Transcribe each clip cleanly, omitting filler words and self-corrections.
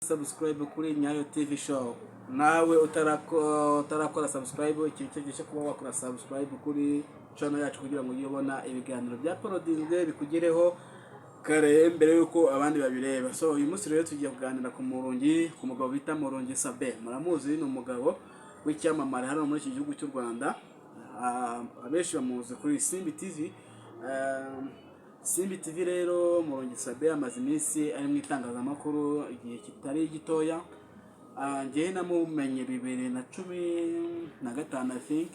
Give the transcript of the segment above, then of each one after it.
subscribe kuri Nyayo TV show. Nawe utarakora subscribe, ikintu cyo kuba wakora subscribe kuri channel yacu kugira ngo uyibona ibiganiro bya Parodinzwe bikugereho kare mbere yuko abandi babireba. So uyu munsi rero tugiye kuganira ku mugabo bita Murongi Sabin. Muramuzi, ni umugabo w'icyamamare hano muri iki gihugu cy'u Rwanda. Abenshi bamuzi kuri Simbi TV. Simbi TV rero Murongi Sabin amaze iminsi ari mu itangazamakuru igihe kitari gitoya. Ngewe namumenye 2015 I think.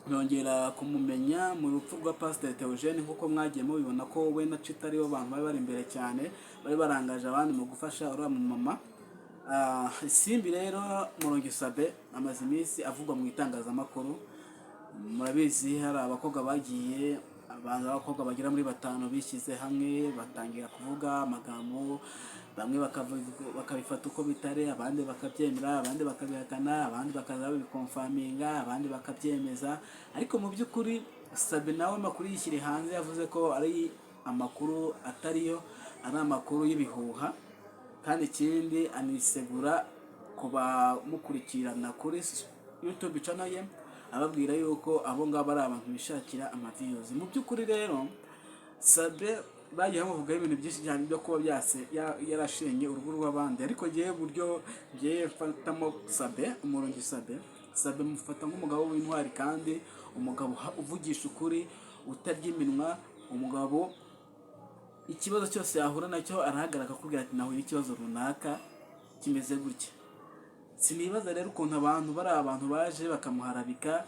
Nongera kumumenya mu rupfu rwa Pastor Theogene, kuko mwagiye mubibona ko we na Chita aribo bantu bari imbere cyane, bari barangaje abandi mu gufasha uriya mu mama. Simbi rero Murongi Sabin amaze iminsi avugwa mu itangazamakuru. Murabizi hari abakobwa bagiye, abakobwa bagira muri 5 bishyize hamwe batangira kuvuga amagambo, bamwe bakabifata uko bitare, abandi bakabyemera, abandi bakabihakana, abandi bakaza babikonfaminga, abandi bakabyemeza. Ariko mu by'ukuri Sabin nawe amakuru yishyire hanze yavuze ko ari amakuru atariyo, ari amakuru y'ibihuha, kandi ikindi anisegura kuba mukurikirana kuri YouTube channel ye, ababwira yuko abo ngabo ari abantu bishakira amaviews. Mu by'ukuri rero Sabin bagiye bavuga ibintu byinshi cyane byo kuba yarashenye urugo rw'abandi, ariko giye buryo giye fatamo Sabin, Murongi Sabin mufata nk'umugabo w'intwari, kandi umugabo uvugisha ukuri, utarya iminwa, umugabo ikibazo cyose yahura nacyo arahagarara akakubwira ati nahuye ikibazo runaka kimeze gutya. Sinibaza rero ukuntu abantu baje bakamuharabika.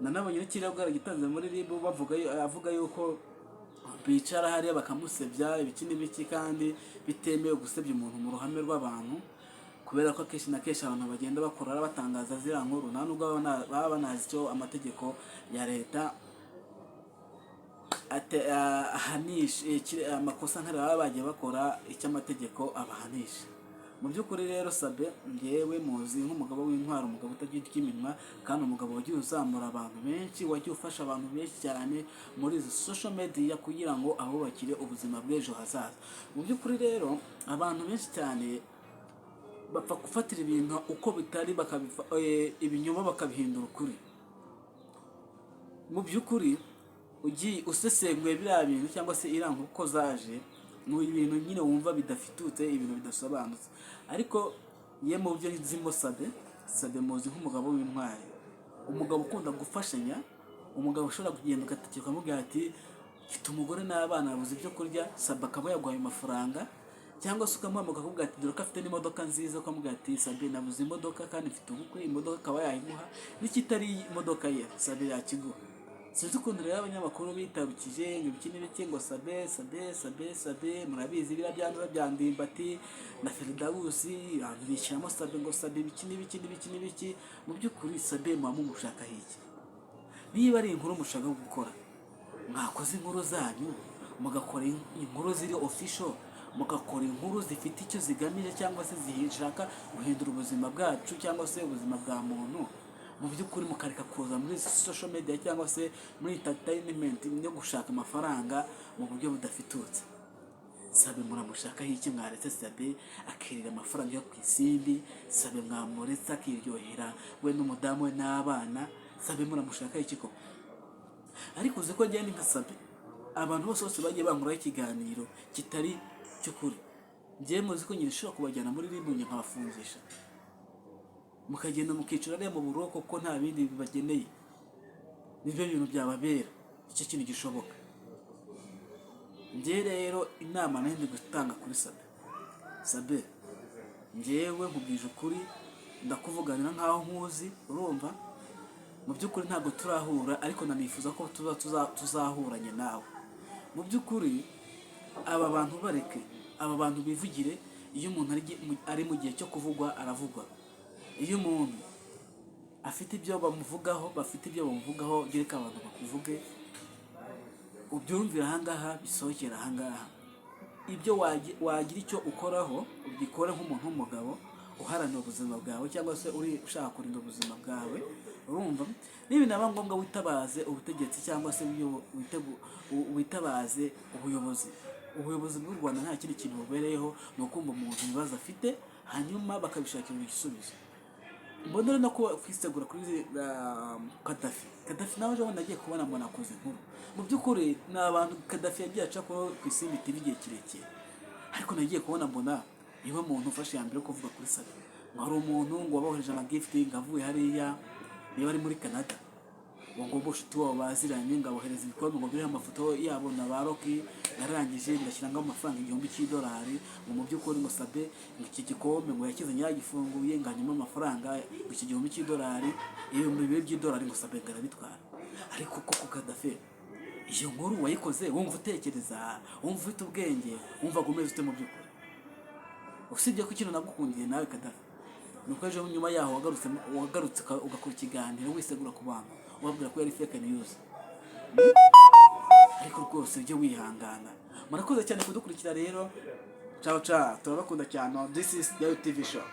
Nanabonye n'ikiriya bwaragitanze muri RIB avuga yuko bicara hariya bakamusebya ibiki n'ibiki, kandi bitemewe gusebya umuntu mu ruhame rw'abantu, kubera ko akenshi na kenshi abantu bagenda bakora batangaza ziriya nkuru nta nubwo baba banazi icyo amategeko ya leta ahanisha amakosa nk'ariya baba bagiye bakora, icyo amategeko abahanisha. Mu by'ukuri rero Sabin ngewe muzi nk'umugabo w'intwaro, umugabo utagira iminwa, kandi umugabo wagiye uzamura abantu benshi, wagiye ufasha abantu benshi cyane muri izi social media kugira ngo abubakire ubuzima bw'ejo hazaza. Mu by'ukuri rero abantu benshi cyane bapfa gufatira ibintu uko bitari, ibinyoma bakabihindura ukuri. Mu by'ukuri ugiye usesenguye biriya bintu cyangwa se irango uko zaje, mu ibintu nyine wumva bidafitutse, ibintu bidasobanutse. Ariko ye mu byo nzimo Sabin muzi nk'umugabo w'intwari, umugabo ukunda gufashanya, umugabo ushobora kugenda ugatakira ukamubwira ati mfite umugore n'abana babuze ibyo kurya, Sabin akaba yaguhaye amafaranga, cyangwa se ukamuhamagara akakubwira ati dore ko afite n'imodoka nziza, ukamubwira ati Sabin nabuze imodoka kandi mfite ubukwe, imodoka akaba yayiguha, n'ikitari imodoka ye Sabin yakiguha. Sinzi ukuntu rero abanyamakuru bitabukije ngo ibiki n'ibiki ngo Sabin, murabizi biriya byandura bya Ndimbati na Feridawusi, abantu bishyiramo Sabin ngo Sabin ibiki n'ibiki. Mu by'ukuri Sabin muba mumushaka iki? Niba ari inkuru mushaka gukora, mwakoze inkuru zanyu, mugakora inkuru ziri official, mugakora inkuru zifite icyo zigamije, cyangwa se zishaka guhindura ubuzima bwacu cyangwa se ubuzima bwa muntu. Mu by'ukuri mukareka kuza muri social media cyangwa se muri entertainment yo gushaka amafaranga mu buryo budafitutse. Sabin muramushaka iki? Mwaretse Sabin akirira amafaranga yo ku Isimbi, Sabin mwamuretse akiryohera we n'umudamu we n'abana, Sabin muramushaka iki koko? Ariko uzi ko ngende nka Sabin abantu bose bagiye bankuraho ikiganiro kitari cy'ukuri, ngiye muzi ko nyirishobora kubajyana muri RIB nkabafungisha, mukagenda mukicura rero mu buroko ko nta bindi bibageneye. Nibyo bintu byababera, icyo kintu gishoboka. Ngewe rero inama nandi gutanga kuri Sabin, ngewe nkubwije ukuri, ndakuvuganira nkaho nkuzi, urumva. Mu by'ukuri ntabwo turahura, ariko nanifuza ko tuzahuranye nawe. Mu by'ukuri aba bantu bareke, aba bantu bivugire. Iyo umuntu ari mu gihe cyo kuvugwa aravugwa. Iyo umuntu afite ibyo bamuvugaho, gereka abantu bakuvuge, ubyumvira ahangaha, bisohokera ahangaha. Ibyo wagira icyo ukoraho, ubikore nk'umuntu w'umugabo uharanira ubuzima bwawe, cyangwa se uri ushaka kurinda ubuzima bwawe, urumva. Niba naba ngombwa witabaze ubutegetsi, cyangwa se witabaze ubuyobozi, ubuyobozi bw'u Rwanda nta kindi kintu bubereyeho ni ukumva umuntu ibibazo afite hanyuma bakabishakira igisubizo. Mbona no ko kwisegura kuri Kadafi nawe ejo nagiye kubona mbona akoze nkuru. Mu by'ukuri ni abantu Kadafi yagiye aca ku Isimbi TV igihe kirekire, ariko nagiye kubona mbona niba umuntu ufashe ya mbere kuvuga kuri Sabe, hari umuntu ngo wabohereje amagifti ngavuye hariya niba ari muri Canada, ngo boshiti wabo baziranye ngabohereza ibikombe ngo biriho amafoto yabo na baroki yarangije ngashyiranga amafaranga $1000 mu by'ukuri ngo Sabe iki gikombe ngo yakize nyiragifunguye nganyuma amafaranga iki $1000 $2,000 ngo Sabe garabitwara. Ariko koko Kadafi iyo nkuru wayikoze wumva utekereza, wumva ufite ubwenge, wumva gumeze ute mu by'ukuri. Usibye ko ikintu nagukundiye nawe Kadafi nuko ejo nyuma yaho wagarutse ugakora ikiganiro wisegura ku bantu ubabwira ko yari fake news. Ariko rwose ujye wihangana. Murakoze cyane kudukurikira rero. Ciao ciao, turabakunda cyane. This is the TV show.